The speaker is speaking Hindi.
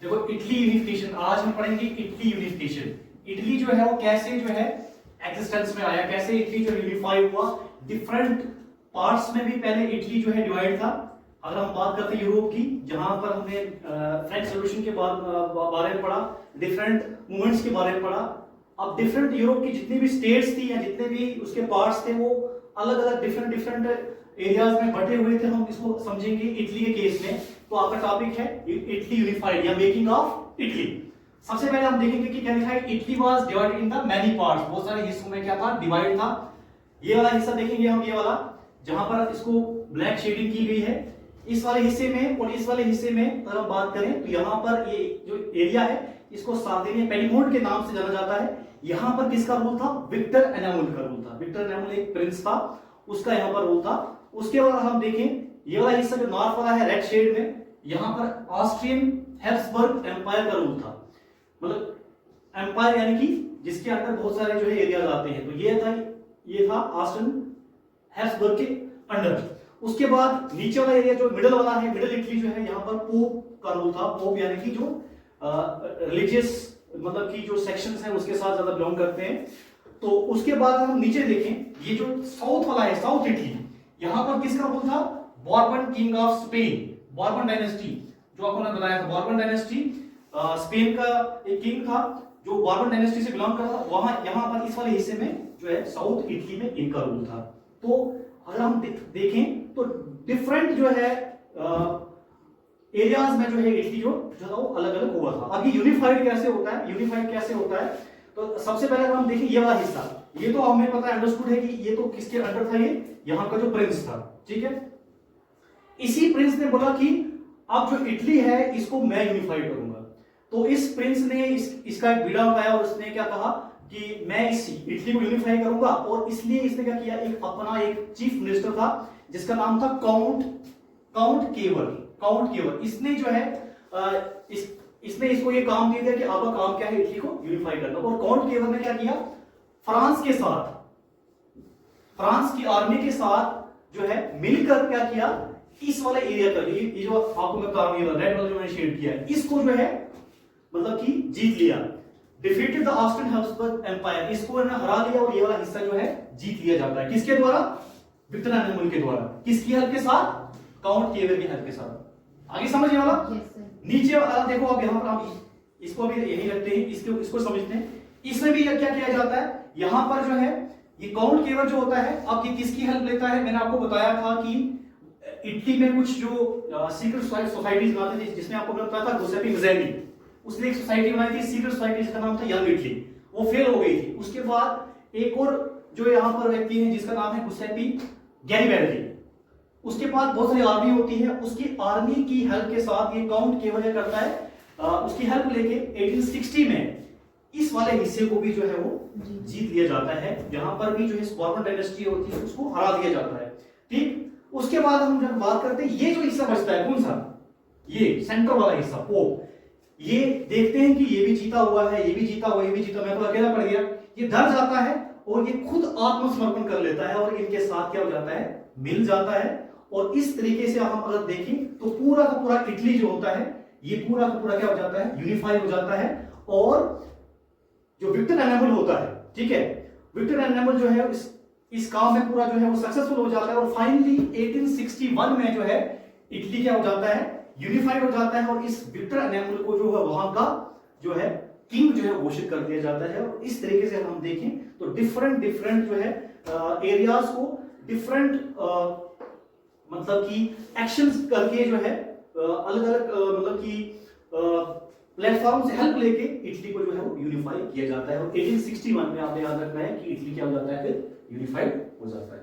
देखो इटली यूनिफिकेशन, आज हम पढ़ेंगे इटली यूनिफिकेशन। इटली जो है वो कैसे जो है एग्जिस्टेंस में आया, कैसे इटली जो यूनिफाई हुआ। डिफरेंट पार्ट्स में भी पहले इटली जो है डिवाइड था। अगर हम बात करते हैं यूरोप की, जहां पर हमने फ्रेंच रेवोल्यूशन के बारे में पढ़ा, डिफरेंट मूवमेंट्स के बारे में पढ़ा। अब डिफरेंट यूरोप की जितनी भी स्टेट्स थी या जितने भी उसके पार्ट्स थे वो अलग अलग डिफरेंट एरियाज में बटे हुए थे। हम इसको समझेंगे इटली के केस में। तो आपका टॉपिक है इटली यूनिफाइड या मेकिंग ऑफ इटली। सबसे पहले हम देखेंगे कि क्या लिखा है, Italy was divided in the many parts, बहुत सारे हिस्सों में क्या था, डिवाइड था। ये वाला हिस्सा देखेंगे हम, ये वाला जहां पर इसको ब्लैक शेडिंग की गई है, इस वाले हिस्से में और इस वाले हिस्से में अगर हम बात करें तो यहाँ पर ये जो एरिया है इसको सार्डिनिया पेरिमोंट के नाम से जाना जाता है। यहाँ पर किसका रूल था, विक्टर एनामुल का रूल था। विक्टर एनामुल एक प्रिंस था, उसका यहाँ पर रूल था। उसके बाद हम देखें ये वाला हिस्सा जो नॉर्थ वाला है रेड शेड में, यहाँ पर ऑस्ट्रियन हैब्सबर्ग एम्पायर का रूल था। मतलब एम्पायर यानी कि जिसके अंदर बहुत सारे जो है एरियाज आते हैं। तो ये था ऑस्ट्रियन हैब्सबर्ग के अंडर। उसके बाद नीचे वाला एरिया जो मिडिल वाला है, मिडिल इटली जो है, यहाँ पर पोप का रूल था। पोप यानी कि जो रिलीजियस मतलब कि जो सेक्शंस हैं उसके साथ ज्यादा बिलोंग करते हैं। तो उसके बाद हम नीचे देखें, ये जो साउथ वाला है, साउथ इटली, यहाँ पर किसका रूल था, Bourbon king of Spain, Bourbon dynasty, जो आपको मैंने बताया था। बॉर्बन डायनेस्टी स्पेन का एक किंग था जो बॉर्बन डायनेस्टी से बिलोंग करता था। वहां यहाँ पर इस वाले हिस्से में जो है साउथ इटली में इनका रूल था। तो अगर हम देखें तो डिफरेंट जो है एरियाज में जो है इटली जो था वो अलग अलग हुआ था। अब ये यूनिफाइड कैसे होता है, यूनिफाइड कैसे होता है, तो सबसे पहले अगर हम देखें ये वाला हिस्सा, ये तो हमें पता है, अंडरस्टूड है कि ये तो किसके अंडर था, ये यहाँ का जो प्रिंस था, ठीक है। इसी प्रिंस ने बोला कि अब जो इटली है इसको मैं यूनिफाइड करूंगा। तो इस प्रिंस ने इसका एक बीड़ा उठाया और उसने क्या कहा कि मैं इस इटली को यूनिफाई करूंगा। और इसलिए इसने क्या किया, एक अपना एक चीफ मिनिस्टर था जिसका नाम था काउंट केवर। इसने जो है इसने इसको ये काम दे दिया कि आपका काम क्या है, इटली को यूनिफाई करना। और काउंट केवर ने क्या किया, फ्रांस की आर्मी के साथ जो है मिलकर क्या किया, इस वाले एरिया का ये जो आपको मैं बता रहा हूं, रेड वाला जो मैंने शेड किया है, इसको जो है मतलब कि जीत लिया। Defeated the Austrian Habsburg empire, इसको इन्होंने हरा लिया और ये वाला हिस्सा जो है जीत लिया जाता है। किसके द्वारा, विक्टर एनामुल के द्वारा। किसकी हेल्प के साथ, काउंट केवर की हेल्प के साथ। आगे समझिए वाला। नीचे वाला देखो, अब यहां पर हम इसको भी यही रखते हैं, इसको समझते हैं। इसमें भी क्या किया जाता है, यहां पर जो है ये काउंट केवर जो होता है, अब ये किसकी हेल्प लेता है, मैंने आपको बताया था कि इटली में कुछ जो सीक्रेट सोसाइटीज बनाते थे, जिसमें आपको बताया था गुसेपी मज़ेनी, उसने एक सोसाइटी बनाई थी सीक्रेट सोसाइटी, जिसका नाम था यंग इटली। वो फेल हो गई थी। उसके बाद एक और जो यहाँ पर व्यक्ति है जिसका नाम है गुसेपी गैरिबल्डी, उसके पास बहुत सारी आर्मी होती है। उसकी आर्मी की हेल्प के साथ ये काउंट केवल करता है, उसकी हेल्प लेके 1860 में इस वाले हिस्से को भी जो है वो जीत लिया जाता है। यहाँ पर भी जो है बॉर्बन डायनेस्टी होती है उसको हरा दिया जाता है, ठीक। उसके बाद हम जब बात करते हैं, ये जो हिस्सा बचता है कौन सा, ये सेंटर वाला हिस्सा पोप, ये देखते हैं कि ये भी जीता हुआ है, ये भी जीता हुआ, ये भी जीता, मैं तो अकेला पड़ गया। ये डर जाता है और ये खुद आत्मसमर्पण कर लेता है और इनके साथ क्या हो जाता है, मिल जाता है। और इस तरीके से हम अगर देखें तो पूरा का पूरा इटली जो होता है, ये पूरा का पूरा क्या हो जाता है, यूनिफाई हो जाता है। और जो विक्टर एनामुल होता है, ठीक है, विक्टर एनामुल जो है इस काम में पूरा जो है वो सक्सेसफुल हो जाता है। और फाइनली 1861 में जो है इटली क्या हो जाता है, यूनिफाइड हो जाता है। और इस विक्टर एनामुल को जो है वहां का जो है किंग जो है घोषित कर दिया जाता है। और इस तरीके से हम देखें तो डिफरेंट जो है एरियाज को डिफरेंट मतलब कि एक्शंस करके जो है अलग अलग मतलब कि प्लेटफॉर्म से हेल्प लेके इटली को जो है वो यूनिफाई किया जाता है। और 1861 में आपने याद रखना है कि इटली क्या हो जाता है, फिर यूनिफाइड हो जाता है।